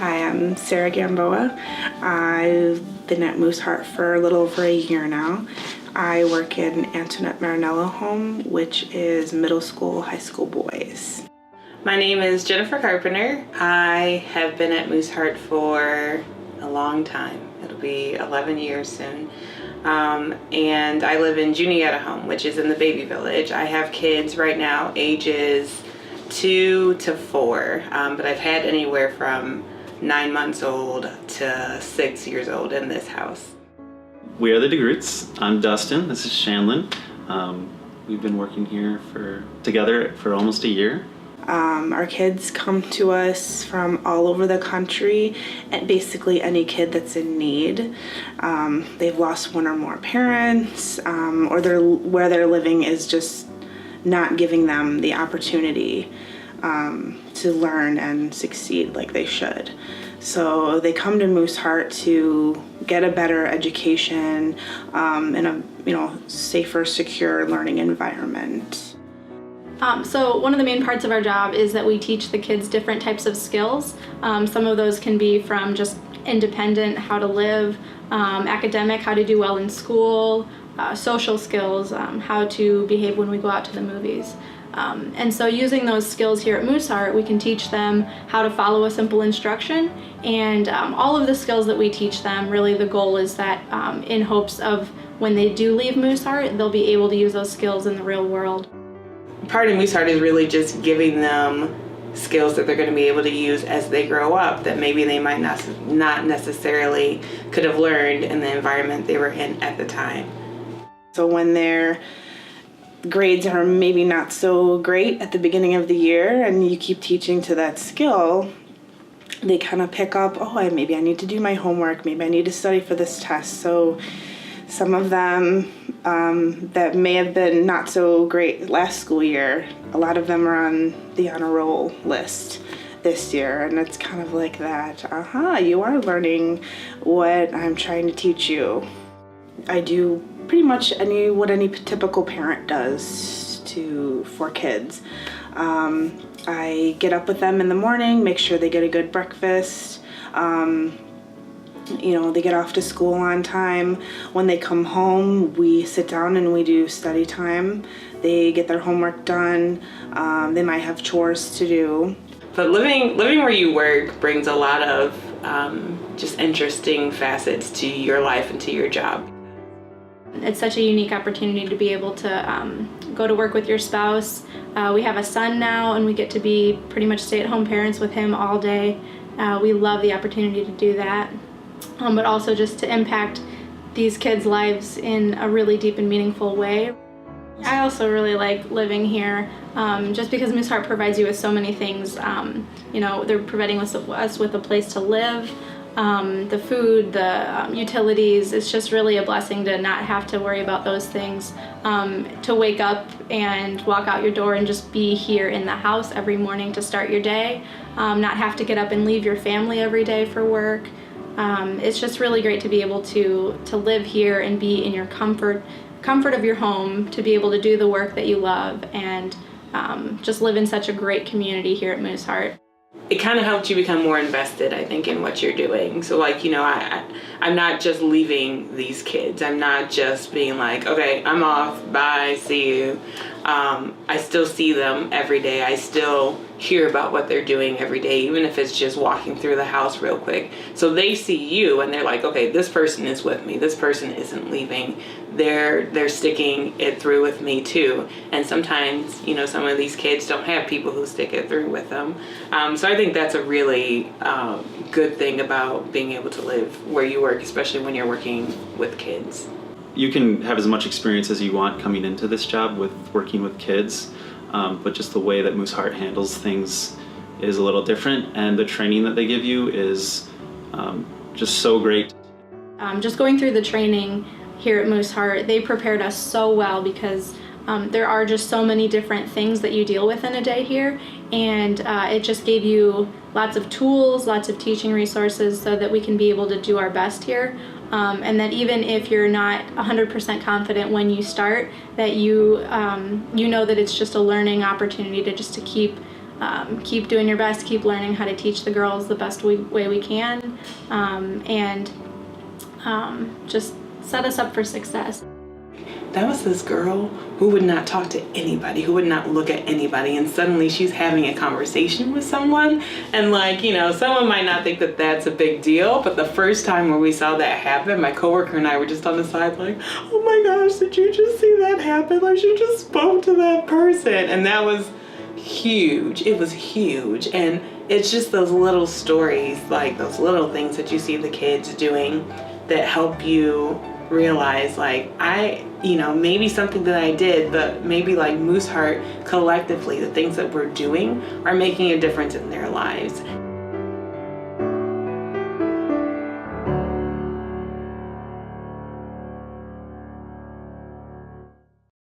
Hi, I'm Sarah Gamboa. I've been at Mooseheart for a little over a year now. I work in Antoinette Marinello Home, which is middle school, high school boys. My name is Jennifer Carpenter. I have been at Mooseheart for a long time. It'll be 11 years soon. And I live in Juniata Home, which is in the baby village. I have kids right now, ages 2 to 4, but I've had anywhere from 9 months old to 6 years old in this house. We are the DeGroots. I'm Dustin. This is Shanlin. We've been working here together for almost a year. Our kids come to us from all over the country, and basically any kid that's in need. They've lost one or more parents, or where they're living is just not giving them the opportunity to learn and succeed like they should. So they come to Mooseheart to get a better education in a safer, secure learning environment. So one of the main parts of our job is that we teach the kids different types of skills. Some of those can be from just independent, how to live, academic, how to do well in school, social skills, how to behave when we go out to the movies. And so using those skills here at Mooseheart, we can teach them how to follow a simple instruction, and all of the skills that we teach them, really the goal is that in hopes of when they do leave Mooseheart, they'll be able to use those skills in the real world. Part of Mooseheart is really just giving them skills that they're going to be able to use as they grow up that maybe they might not necessarily could have learned in the environment they were in at the time. So when their grades are maybe not so great at the beginning of the year and you keep teaching to that skill, they kind of pick up, maybe I need to do my homework, maybe I need to study for this test. So some of them that may have been not so great last school year, a lot of them are on the honor roll list this year, and it's kind of like that, you are learning what I'm trying to teach you. I do pretty much what any typical parent does for kids. I get up with them in the morning, make sure they get a good breakfast. They get off to school on time. When they come home, we sit down and we do study time. They get their homework done. They might have chores to do. But living where you work brings a lot of just interesting facets to your life and to your job. It's such a unique opportunity to be able to go to work with your spouse. We have a son now, and we get to be pretty much stay-at-home parents with him all day. We love the opportunity to do that, but also just to impact these kids' lives in a really deep and meaningful way. I also really like living here, just because Mooseheart provides you with so many things. They're providing us with a place to live. The food, the utilities, it's just really a blessing to not have to worry about those things, to wake up and walk out your door and just be here in the house every morning to start your day, not have to get up and leave your family every day for work. It's just really great to be able to live here and be in your comfort of your home, to be able to do the work that you love, and just live in such a great community here at Mooseheart. It kind of helped you become more invested, I think, in what you're doing. So I'm not just leaving these kids. I'm not just being like, okay, I'm off, bye, see you. I still see them every day. I still hear about what they're doing every day, even if it's just walking through the house real quick. So they see you and they're like, okay, this person is with me. This person isn't leaving. They're sticking it through with me too. And sometimes, some of these kids don't have people who stick it through with them. So I think that's a really good thing about being able to live where you work, especially when you're working with kids. You can have as much experience as you want coming into this job with working with kids, but just the way that Mooseheart handles things is a little different, and the training that they give you is just so great. Just going through the training here at Mooseheart, they prepared us so well, because there are just so many different things that you deal with in a day here, and it just gave you lots of tools, lots of teaching resources so that we can be able to do our best here. And that even if you're not 100% confident when you start, that you know that it's just a learning opportunity to keep keep doing your best, keep learning how to teach the girls the best way we can, and just set us up for success. That was this girl who would not talk to anybody, who would not look at anybody, and suddenly she's having a conversation with someone. And like, you know, someone might not think that that's a big deal, but the first time when we saw that happen, my coworker and I were just on the side like, oh my gosh, did you just see that happen? Like, she just spoke to that person. And that was huge. It was huge. And it's just those little stories, like those little things that you see the kids doing that help you realize, like, maybe something that I did, but maybe like Mooseheart collectively, the things that we're doing are making a difference in their lives.